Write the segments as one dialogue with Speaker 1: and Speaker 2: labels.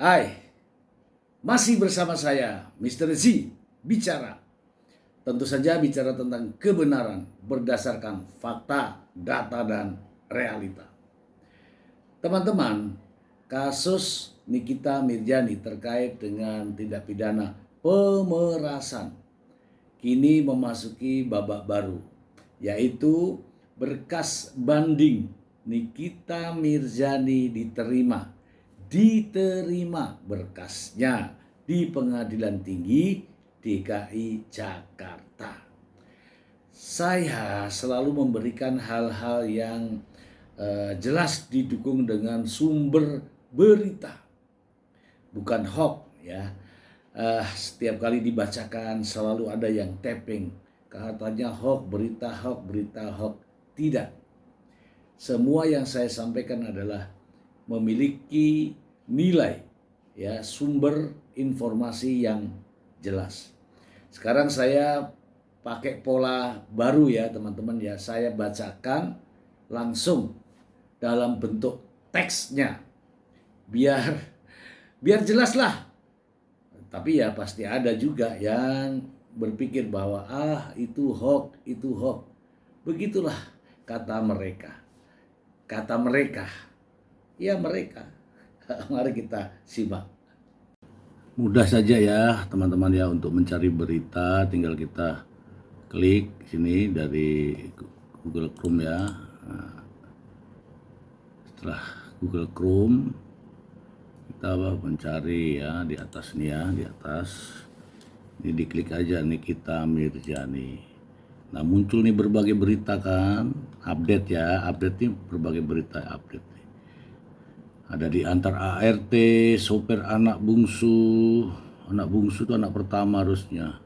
Speaker 1: Hai, masih bersama saya, Mr. Z, bicara. Tentu saja bicara tentang kebenaran berdasarkan fakta, data, dan realita. Teman-teman, kasus Nikita Mirzani terkait dengan tindak pidana pemerasan kini memasuki babak baru, yaitu berkas banding Nikita Mirzani diterima berkasnya di Pengadilan Tinggi DKI Jakarta. Saya selalu memberikan hal-hal yang jelas didukung dengan sumber berita, bukan hoax ya. Setiap kali dibacakan selalu ada yang tapping, katanya hoax, berita hoax. Tidak. Semua yang saya sampaikan adalah memiliki nilai ya, sumber informasi yang jelas. Sekarang saya pakai pola baru ya teman-teman ya, saya bacakan langsung dalam bentuk teksnya biar jelas lah. Tapi ya pasti ada juga yang berpikir bahwa itu hoax. Begitulah kata mereka. Ya mereka. Mari kita simak. Mudah saja ya teman-teman ya untuk mencari berita, tinggal kita klik sini dari Google Chrome ya. Nah, setelah Google Chrome kita mencari ya di atas nih ya, di atas ini diklik aja Nikita Mirzani. Nah muncul nih berbagai berita kan, update nih berbagai berita update. Ada di antar ART, sopir anak bungsu itu anak pertama harusnya,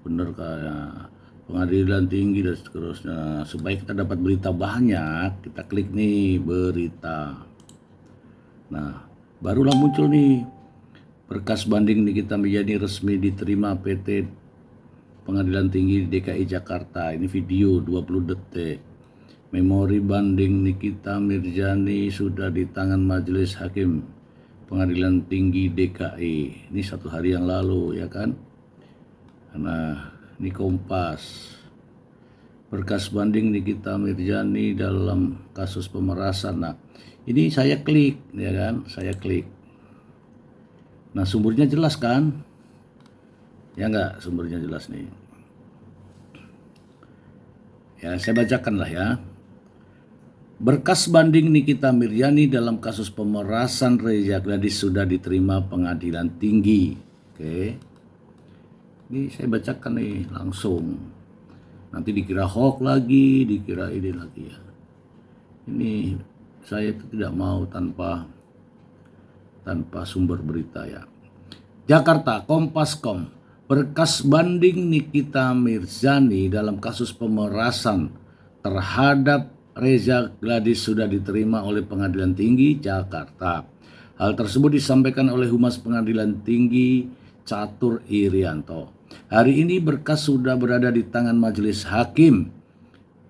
Speaker 1: bener kayak Pengadilan Tinggi dan seterusnya. Supaya kita dapat berita banyak, kita klik nih berita. Nah barulah muncul nih berkas banding Nikita Mirzani resmi diterima PT Pengadilan Tinggi DKI Jakarta. Ini video 20 detik. Memori banding Nikita Mirzani sudah di tangan Majelis Hakim Pengadilan Tinggi DKI. Ini 1 hari yang lalu ya kan. Nah ini Kompas. Berkas banding Nikita Mirzani dalam kasus pemerasan. Nah ini saya klik ya kan, saya klik. Nah sumbernya jelas kan? Ya enggak, sumbernya jelas nih. Ya saya bacakan lah ya. Berkas banding Nikita Mirzani dalam kasus pemerasan Reza Gladys sudah diterima Pengadilan Tinggi. Oke. Ini saya bacakan nih langsung. Nanti dikira hoax lagi, dikira ini lagi ya. Ini saya tidak mau tanpa sumber berita ya. Jakarta, Kompas.com. Berkas banding Nikita Mirzani dalam kasus pemerasan terhadap Reza Gladys sudah diterima oleh Pengadilan Tinggi Jakarta. Hal tersebut disampaikan oleh Humas Pengadilan Tinggi Catur Irianto. Hari ini berkas sudah berada di tangan Majelis Hakim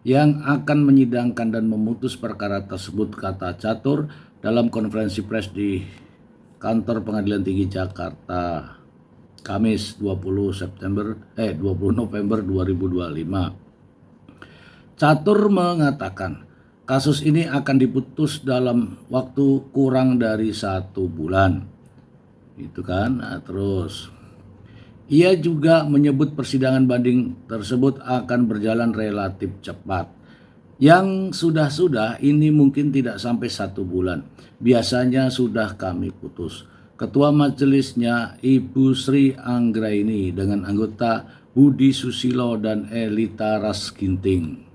Speaker 1: yang akan menyidangkan dan memutus perkara tersebut, kata Catur dalam konferensi pers di kantor Pengadilan Tinggi Jakarta Kamis 20 November 2025. Catur mengatakan kasus ini akan diputus dalam waktu kurang dari 1 bulan. Itu kan. Nah, terus ia juga menyebut persidangan banding tersebut akan berjalan relatif cepat. Yang sudah ini mungkin tidak sampai 1 bulan. Biasanya sudah kami putus. Ketua majelisnya Ibu Sri Anggraini dengan anggota Budi Susilo dan Elita Rasginting.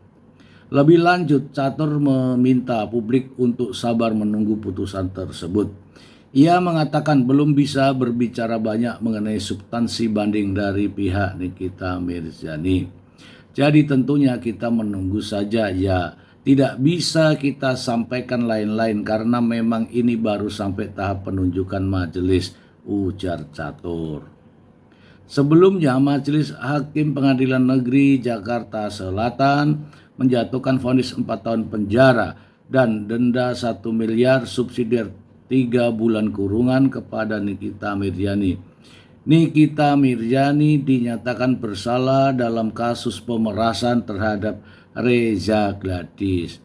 Speaker 1: Lebih lanjut, Catur meminta publik untuk sabar menunggu putusan tersebut. Ia mengatakan belum bisa berbicara banyak mengenai substansi banding dari pihak Nikita Mirzani. Jadi tentunya kita menunggu saja ya. Tidak bisa kita sampaikan lain-lain karena memang ini baru sampai tahap penunjukan majelis, ujar Catur. Sebelumnya Majelis Hakim Pengadilan Negeri Jakarta Selatan menjatuhkan vonis 4 tahun penjara dan denda 1 miliar subsidiar 3 bulan kurungan kepada Nikita Mirzani. Nikita Mirzani dinyatakan bersalah dalam kasus pemerasan terhadap Reza Gladys.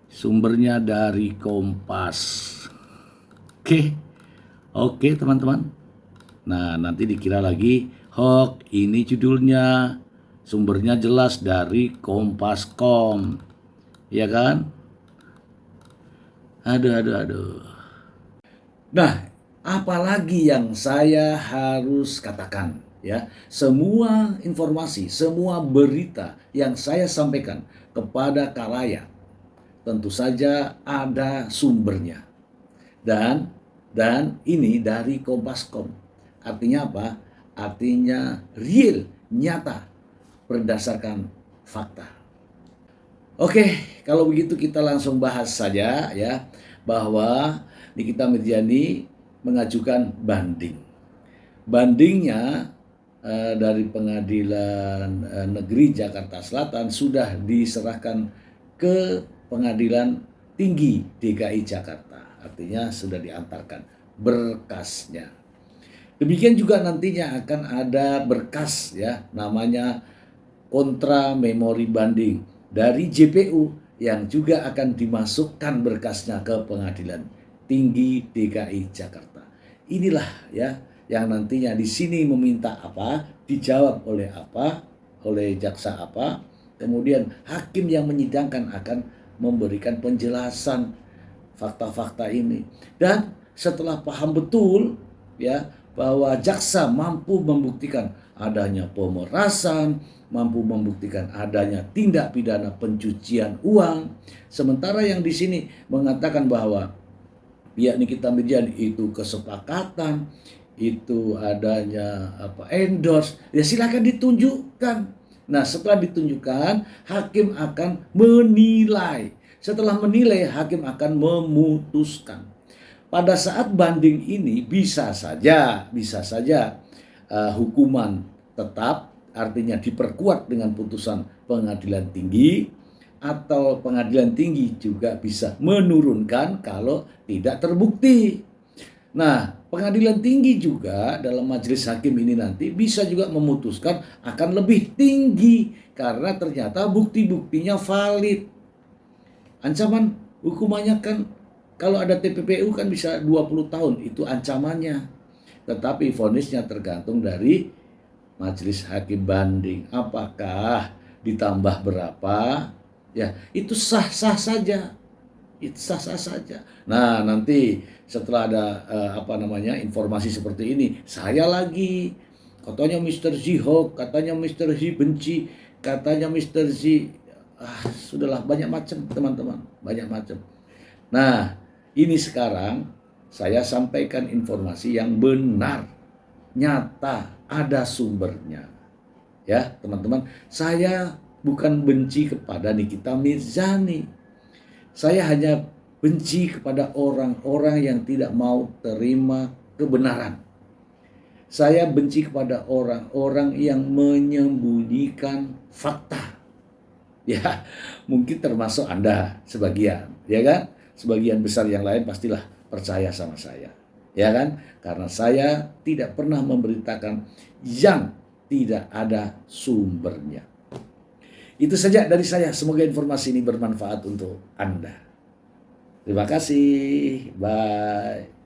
Speaker 1: Sumbernya dari Kompas. Oke teman-teman. Nah, nanti dikira lagi hoax. Ini judulnya, sumbernya jelas dari Kompas.com, ya kan? Aduh. Nah, apalagi yang saya harus katakan, ya? Semua informasi, semua berita yang saya sampaikan kepada khalayak tentu saja ada sumbernya. Dan ini dari Kompas.com. Artinya apa? Artinya real, nyata, berdasarkan fakta. Oke, kalau begitu kita langsung bahas saja ya, bahwa Nikita Mirzani mengajukan banding. Bandingnya dari Pengadilan Negeri Jakarta Selatan sudah diserahkan ke Pengadilan Tinggi DKI Jakarta. Artinya sudah diantarkan berkasnya. Demikian juga nantinya akan ada berkas ya, namanya kontra memori banding dari JPU yang juga akan dimasukkan berkasnya ke Pengadilan Tinggi DKI Jakarta. Inilah ya yang nantinya di sini meminta apa, dijawab oleh apa, oleh jaksa apa, kemudian hakim yang menyidangkan akan memberikan penjelasan fakta-fakta ini. Dan setelah paham betul ya bahwa jaksa mampu membuktikan adanya pemerasan, mampu membuktikan adanya tindak pidana pencucian uang, sementara yang di sini mengatakan bahwa pihak Nikita Mirzani itu kesepakatan, itu adanya endorse, ya silakan ditunjukkan. Nah, setelah ditunjukkan, hakim akan menilai. Setelah menilai, hakim akan memutuskan. Pada saat banding ini bisa saja hukuman tetap, artinya diperkuat dengan putusan pengadilan tinggi, atau pengadilan tinggi juga bisa menurunkan kalau tidak terbukti. Nah, pengadilan tinggi juga dalam majelis hakim ini nanti bisa juga memutuskan akan lebih tinggi karena ternyata bukti-buktinya valid. Ancaman hukumannya kan kalau ada TPPU kan bisa 20 tahun, itu ancamannya. Tetapi vonisnya tergantung dari majelis hakim banding. Apakah ditambah berapa? Ya, itu sah-sah saja. Itu sah-sah saja. Nah, nanti setelah ada informasi seperti ini, saya lagi katanya Mr. Z hoax, katanya Mr. Z benci, katanya Mr. Z sudahlah banyak macam teman-teman, banyak macam. Nah, ini sekarang saya sampaikan informasi yang benar, nyata, ada sumbernya. Ya, teman-teman, saya bukan benci kepada Nikita Mirzani. Saya hanya benci kepada orang-orang yang tidak mau terima kebenaran. Saya benci kepada orang-orang yang menyembunyikan fakta. Ya, mungkin termasuk Anda sebagian, ya kan? Sebagian besar yang lain pastilah percaya sama saya, ya kan? Karena saya tidak pernah memberitakan yang tidak ada sumbernya. Itu saja dari saya. Semoga informasi ini bermanfaat untuk Anda. Terima kasih. Bye.